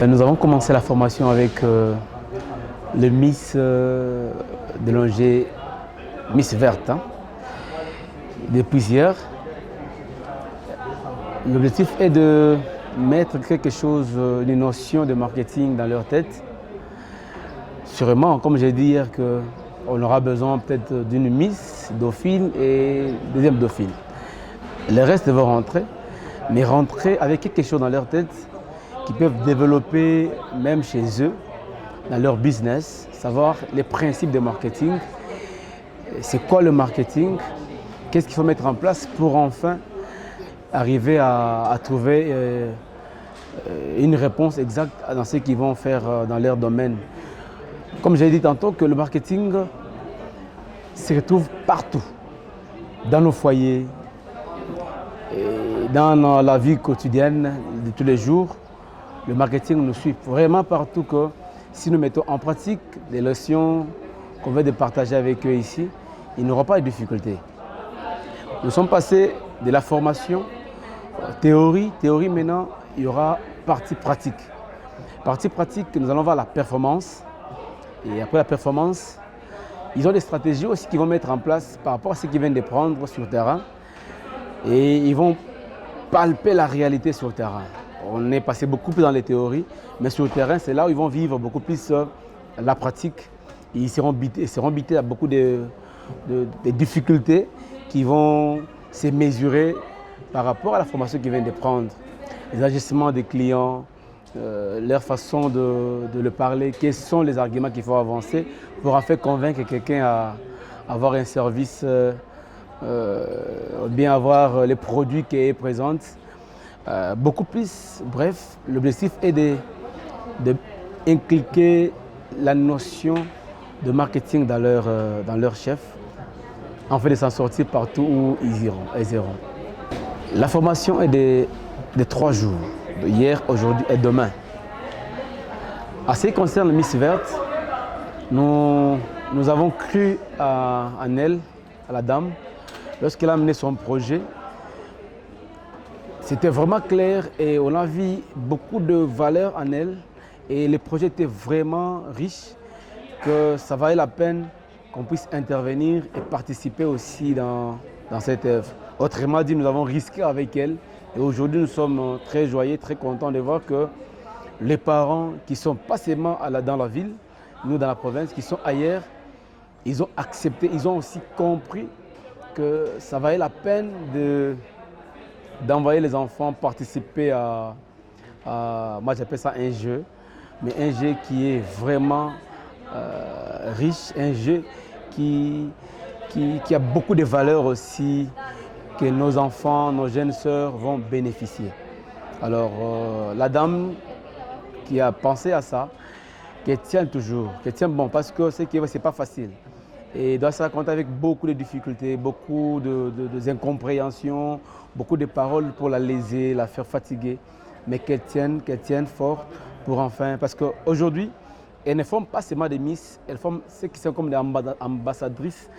Nous avons commencé la formation avec le Miss de l'ONG Miss Verte. Depuis hier, l'objectif est de mettre quelque chose, une notion de marketing dans leur tête. Sûrement, comme j'ai dit hier, qu'on aura besoin peut-être d'une Miss Dauphine et deuxième Dauphine. Les restes vont rentrer, mais rentrer avec quelque chose dans leur tête qu'ils peuvent développer même chez eux, dans leur business, savoir les principes de marketing, c'est quoi le marketing, qu'est-ce qu'il faut mettre en place pour enfin arriver à trouver une réponse exacte dans ce qu'ils vont faire dans leur domaine. Comme j'ai dit tantôt, que le marketing se retrouve partout, dans nos foyers, et dans la vie quotidienne de tous les jours. Le marketing nous suit vraiment partout, que si nous mettons en pratique les leçons qu'on veut de partager avec eux ici, ils n'auront pas de difficultés. Nous sommes passés de la formation, théorie maintenant, il y aura partie pratique. Partie pratique, nous allons voir la performance. Et après la performance, ils ont des stratégies aussi qu'ils vont mettre en place par rapport à ce qu'ils viennent de prendre sur le terrain. Et ils vont palper la réalité sur le terrain. On est passé beaucoup plus dans les théories, mais sur le terrain, c'est là où ils vont vivre beaucoup plus la pratique. Ils seront bités à beaucoup de difficultés qui vont se mesurer par rapport à la formation qu'ils viennent de prendre. Les agissements des clients, leur façon de le parler, quels sont les arguments qu'il faut avancer pour en fait convaincre quelqu'un à avoir un service, bien avoir les produits qu'il présente. Beaucoup plus, bref, l'objectif est d'inculquer la notion de marketing dans leur chef, en fait de s'en sortir partout où ils iront. La formation est de 3 jours, hier, aujourd'hui et demain. En ce qui concerne Miss Verte, nous avons cru en elle, à la dame, lorsqu'elle a mené son projet. C'était vraiment clair et on a vu beaucoup de valeur en elle et le projet était vraiment riche, que ça valait la peine qu'on puisse intervenir et participer aussi dans cette œuvre. Autrement dit, nous avons risqué avec elle et aujourd'hui nous sommes très joyeux, très contents de voir que les parents qui ne sont pas seulement dans la ville, nous dans la province, qui sont ailleurs, ils ont accepté, ils ont aussi compris que ça valait la peine d'envoyer les enfants participer moi j'appelle ça un jeu, mais un jeu qui est vraiment riche, un jeu qui a beaucoup de valeurs aussi, que nos enfants, nos jeunes sœurs vont bénéficier. Alors la dame qui a pensé à ça, qu'elle tient toujours, qu'elle tient bon, parce que c'est pas facile. Et doit se raconter avec beaucoup de difficultés, beaucoup d'incompréhensions, beaucoup de paroles pour la léser, la faire fatiguer, mais qu'elle tienne fort pour enfin, parce qu'aujourd'hui, elles ne forment pas seulement des Miss, elles forment ceux qui sont comme des ambassadrices,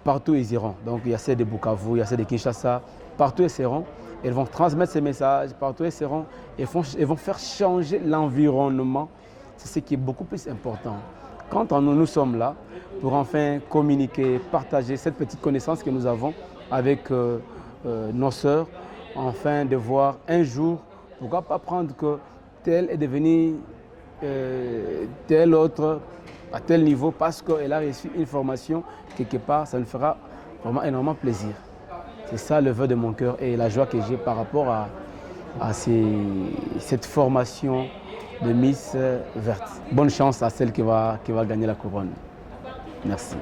partout ils iront. Donc il y a celles de Bukavu, il y a celles de Kinshasa, partout elles seront, elles vont transmettre ces messages, partout elles seront, elles vont faire changer l'environnement, c'est ce qui est beaucoup plus important. Quand nous sommes là pour enfin communiquer, partager cette petite connaissance que nous avons avec nos sœurs, enfin de voir un jour, pourquoi pas prendre que tel est devenu tel autre à tel niveau parce qu'elle a reçu une formation quelque part, ça nous fera vraiment énormément plaisir. C'est ça le vœu de mon cœur et la joie que j'ai par rapport à cette formation de Miss Verte. Bonne chance à celle qui va gagner la couronne. Merci.